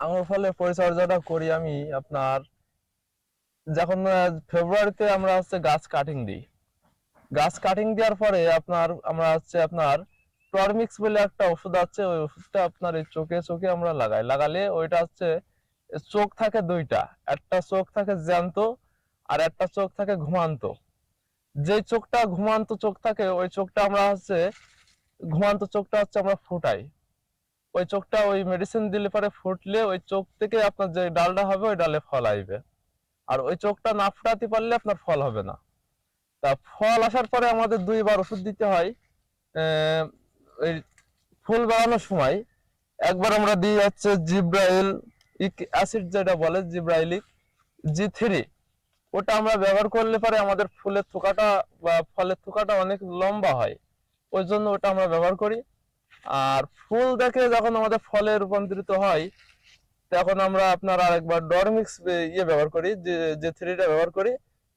আঙুর ফলের পরিচর্যাটা করি আমি আপনার যখন ফেব্রুয়ারিতে আমরা গাছ কাটিং দিই। গাছ কাটিং দেওয়ার পরে আমরা আপনার টরমিক্স বলে একটা ওষুধ আছে, ওই ওষুধটা আপনার এই চোখে চোখে আমরা লাগালে ওইটা চোখ থাকে দুইটা, একটা চোখ থাকে জ্যান্ত আর একটা চোখ থাকে ঘুমান্ত। যে চোখটা ঘুমান্ত চোখ থাকে ওই চোখটা আমরা ঘুমান্ত চোখটা আমরা ফুটাই। ওই চোখটা ওই মেডিসিন দিলে পরে ফুটলে ওই চোখ থেকে আপনার যে ডালটা হবে ওই ডালে ফল আসবে। আর ওই চোখটা না ফুটাতে পারলে আপনার ফল হবে না। তা ফল আসার পরে আমাদের দুইবার ওষুধ দিতে হয়। ওই ফুল বাড়ানোর সময় একবার আমরা দিই জিব্রাইল অ্যাসিড, যেটা বলে জিব্রাইলিক G3। ওটা আমরা ব্যবহার করলে পরে আমাদের ফুলের থোকাটা বা ফলের থোকাটা অনেক লম্বা হয়, ওই জন্য ওটা আমরা ব্যবহার করি। আর ফুল দেখে যখন আমাদের ফলে রূপান্তরিত হয় তখন আমরা আপনার আরেকবার ডরমিক্স ব্যবহার করি, যে থ্রিটা ব্যবহার করি।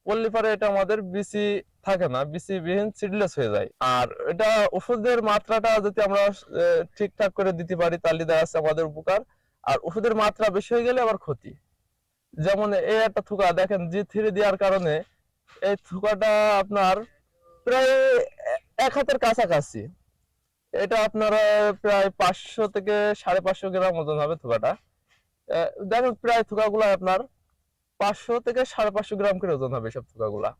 করলে পরে এটা আমাদের বিসি থাকে না, বিসি বিহীন সিডলেস হয়ে যায়। আর এটা ওষুধের মাত্রাটা যদি আমরা ঠিকঠাক করে দিতে পারি তাহলে দেখা যাচ্ছে আমাদের উপকার। আর ওষুধের মাত্রা বেশি হয়ে গেলে আবার ক্ষতি। যেমন এই একটা থুকা দেখেন G3 দেওয়ার কারণে এই থুকাটা আপনার প্রায় 1 হাতের কাছাকাছি। এটা আপনার প্রায় 500 থেকে 550 গ্রাম ওজন হবে থুকাটা। দেখেন প্রায় থুকাগুলো আপনার 500 থেকে 550 গ্রাম করে ওজন হবে সব থুকাগুলা।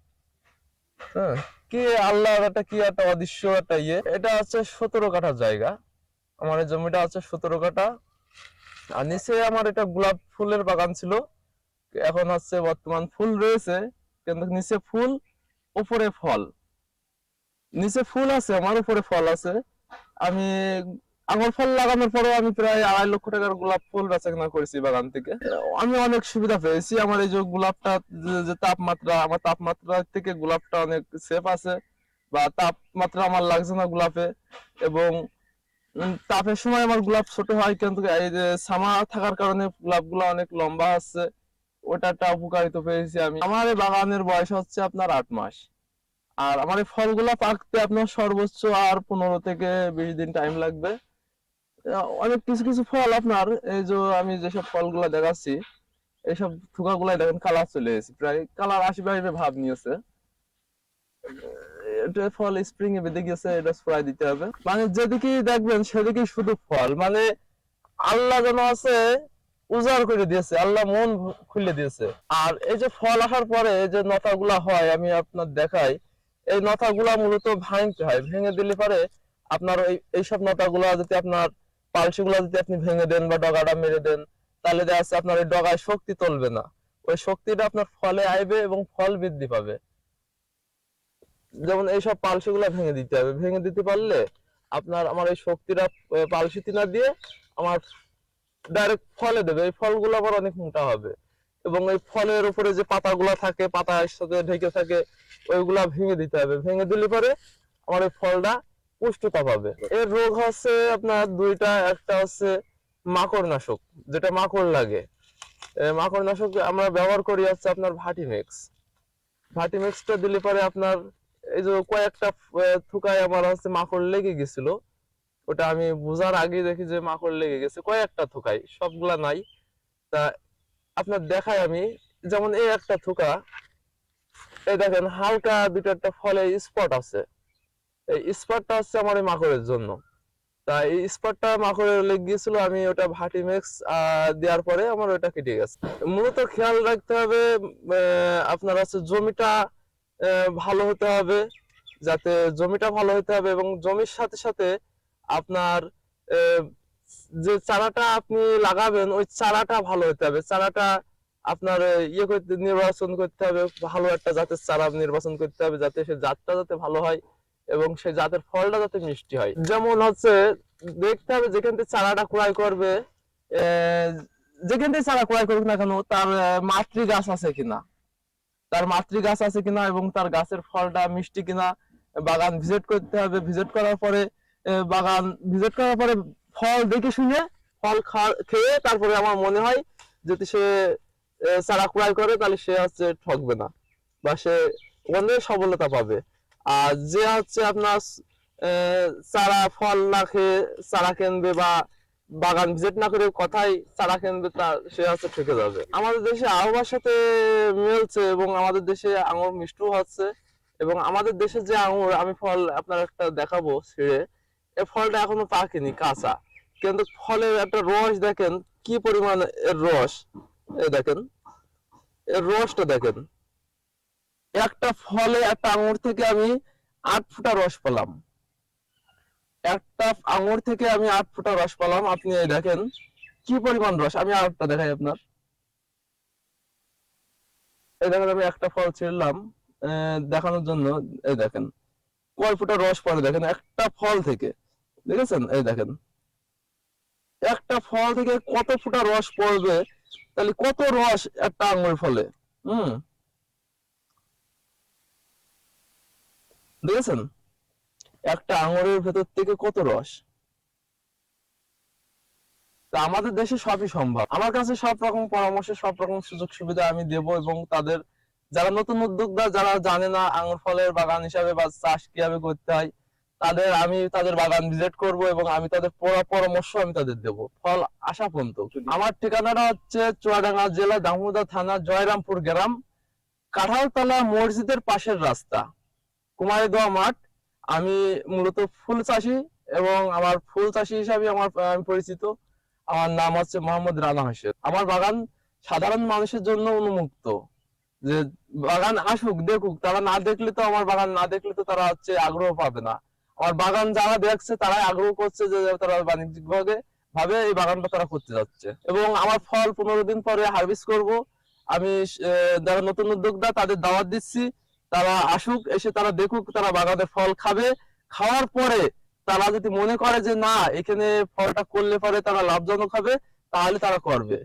হ্যাঁ, কি আল্লাহর কি একটা অদৃশ্য একটা এটা 17 কাঠা জায়গা। আমার এই জমিটা 17 কাঠা। আর নিচে আমার এটা গোলাপ ফুলের বাগান ছিল, এখন বর্তমান ফুল রয়েছে কিন্তু নিচে ফুল, উপরে ফল। নিচে ফুল আছে আমার, উপরে ফল আছে। আমি আঙুর ফল লাগানোর পরেও আমি প্রায় 2.5 লক্ষ টাকার গোলাপ ফুল বেচা কেনা করেছি বাগান থেকে। আমি অনেক সুবিধা পেয়েছি। আমার এই যে গোলাপটা, যে তাপমাত্রা, আমার তাপমাত্রা থেকে গোলাপটা অনেক সেফ আছে, বা তাপমাত্রা আমার লাগছে না গোলাপে। এবং তাপের সময় আমার গোলাপ ছোট হয় কিন্তু এই যে ছামা থাকার কারণে গোলাপগুলো অনেক লম্বা আছে। ওটা একটা উপকারিতা পেয়েছি আমি। আমার এই বাগানের বয়স আপনার 8 মাস। আর আমার এই ফলগুলা পাকতে আপনার সর্বোচ্চ আর 15 থেকে 20 দিন টাইম লাগবে। অনেক কিছু কিছু ফল আপনার, এই যে আমি যেসব ফলগুলা দেখাচ্ছি এইসব থুকাগুলাই দেখেন কালার চলে এসেছে, প্রায় কালার 80-82 ভাব নিয়েছে। এটা ফল স্প্রিং এ বেঁধে গেছে, এটা স্প্রে দিতে হবে। মানে যেদিকে দেখবেন সেদিকে শুধু ফল, মানে আল্লাহ যেন উজাড় করে দিয়েছে, আল্লাহ মন খুলে দিয়েছে। আর এই যে ফল আসার পরে যে নতাগুলা হয় আমি আপনার দেখাই। এই নতাগুলা মূলত ভাঙতে হয়, ভেঙে দিলে পরে আপনার এইসব নতাগুলা যদি আপনার পালসিগুলা যদি আপনি ভেঙে দেন বা ডগাটা মেরে দেন, তাহলে দেখা যাচ্ছে আপনার এই ডগায় শক্তি চলবে না। ওই শক্তিটা আপনার ফলে আইবে এবং ফল বৃদ্ধি পাবে। যেমন এইসব পালসিগুলা ভেঙে দিতে হবে, ভেঙে দিতে পারলে আমার এই শক্তিটা পালসিতে না দিয়ে আমার ডাইরেক্ট ফলে দেবে। এই ফলগুলো আবার অনেক মোটা হবে। এবং এই ফলের উপরে যে পাতাগুলো থাকে, পাতার সাথে ঢেকে থাকে, ওইগুলা ভেঙে দিতে হবে। ভেঙে দিলে পরে আমার এই ফলটা পুষ্টতা পাবে। এর রোগ আপনার দুইটা, একটা মাকড় নাশক, যেটা মাকড় লাগে। মাকড় নাশক আমরা ব্যবহার করি আপনার ভার্টিমেক্স। ভার্টিমেক্সটা দিলে পরে আপনার এই যে কয়েকটা থুকায় আমার মাকড় লেগে গেছিল। ওটা আমি বোঝার আগে দেখি যে মাকড় লেগে গেছে কয়েকটা থুকাই, সবগুলা নাই। তা আপনার দেখাই আমি, যেমন এই একটা থুকা, এই দেখেন হালকা দুটো একটা ফলে স্পট আছে। এই স্পটটা আমার এই মাকড়ের জন্য। তা এই স্পটটা মাকড়ের লেগে গিয়েছিল, আমি ওটা ভার্টিমেক্স দেওয়ার পরে আমার ওটা কেটে গেছে। মূলত খেয়াল রাখতে হবে আপনার জমিটা ভালো হতে হবে, যাতে জমিটা ভালো হতে হবে। এবং জমির সাথে সাথে আপনার আহ, যে চারাটা আপনি লাগাবেন ওই চারাটা ভালো হতে হবে। চারাটা আপনার করতে নির্বাচন করতে হবে, ভালো একটা জাতের চারা নির্বাচন করতে হবে, যাতে সে জাতটা যাতে ভালো হয় এবং সেই জাতের ফলটা যাতে মিষ্টি হয়। যেমন দেখতে হবে যেখান থেকে চারাটা ক্রয় করবে, আহ, যেখান থেকে চারা ক্রয় করুক না কেন তার মাতৃ গাছ আছে কিনা, তার মাতৃ গাছ আছে কিনা এবং তার গাছের ফলটা মিষ্টি কিনা বাগান ভিজিট করতে হবে। ভিজিট করার পরে বাগান ভিজিট করার পরে ফল দেখে শুনে ফল খেয়ে তারপরে আমার মনে হয় যদি সে চারা ক্রয় করে তাহলে সে ঠকবে না, বা সে ওখান থেকে সফলতা পাবে। আর যে আপনার চারা ফল না খেয়ে চারা কিনবে বা বাগান ভিজিট না করে কথাই চারা কিনবে তা সে হচ্ছে ঠকে যাবে। আমাদের দেশে আবহাওয়ার সাথে মিলছে এবং আমাদের দেশে আঙুর মিষ্টি হচ্ছে এবং আমাদের দেশে যে আঙুর আমি ফল আপনার একটা দেখাবো ছিঁড়ে, এই ফলটা এখনো পাকেনি, কাঁচা, কিন্তু ফলের একটা রস দেখেন কি পরিমাণ এর রস। এই দেখেন এর রসটা দেখেন, একটা ফলে একটা আঙুর থেকে আমি 8 ফোঁটা রস পেলাম, একটা আঙুর থেকে আমি 8 ফোঁটা রস পেলাম। আপনি এই দেখেন কি পরিমাণ রস। আমি আরেকটা দেখাই আপনার, এই দেখেন আমি একটা ফল ছিঁড়লাম দেখানোর জন্য। এই দেখেন কয় ফোঁটা রস পড়ে, দেখেন একটা ফল থেকে, দেখেছেন? এই দেখেন একটা ফল থেকে কত ফোঁটা রস পড়বে, তাহলে কত রস একটা আঙুর ফলে। হুম, দেখেছেন একটা আঙুরের ভেতর থেকে কত রস। তা আমাদের দেশে সবই সম্ভব। আমার কাছে সব রকম পরামর্শ, সব রকম সুযোগ সুবিধা আমি দেব এবং তাদের যারা নতুন উদ্যোক্তা, যারা জানে না আঙুর ফলের বাগান হিসাবে বা চাষ কিভাবে করতে হয়, তাদের বাগান ভিজিট করব এবং আমি তাদের পরামর্শ আমি তাদের দেব ফল আসা পর্যন্ত। আমার ঠিকানাটা হচ্ছে চুয়াডাঙ্গা জেলা, দামোদর থানা, জয়রামপুর গ্রাম, কাঁঠালতলা মসজিদের পাশের রাস্তা, কুমারীদোয়া মাঠ। আমি মূলত ফুল চাষি এবং আমার ফুল চাষি হিসাবে আমি পরিচিত। আমার নাম হচ্ছে মোহাম্মদ রানা হোসেন। আমার বাগান সাধারণ মানুষের জন্য উন্মুক্ত, যে বাগান আসুক দেখুক, তারা না দেখলে তো আমার বাগান না দেখলে তো তারা হচ্ছে আগ্রহ পাবে না। আমার বাগান যারা দেখছে তারাই আগ্রহ করছে যে তারা বাণিজ্যিক ভাবে এই বাগানটা তারা করতে যাচ্ছে এবং আমার ফল 15 দিন পরে হারভেস্ট করব। আমি যারা নতুন উদ্যোক্তা তাদের দাওয়াত দিচ্ছি, তারা আসুক, এসে তারা দেখুক, তারা বাগানের ফল খাবে। খাওয়ার পরে তারা যদি মনে করে যে না এখানে ফলটা করলে পরে তারা লাভজনক হবে, তাহলে তারা করবে।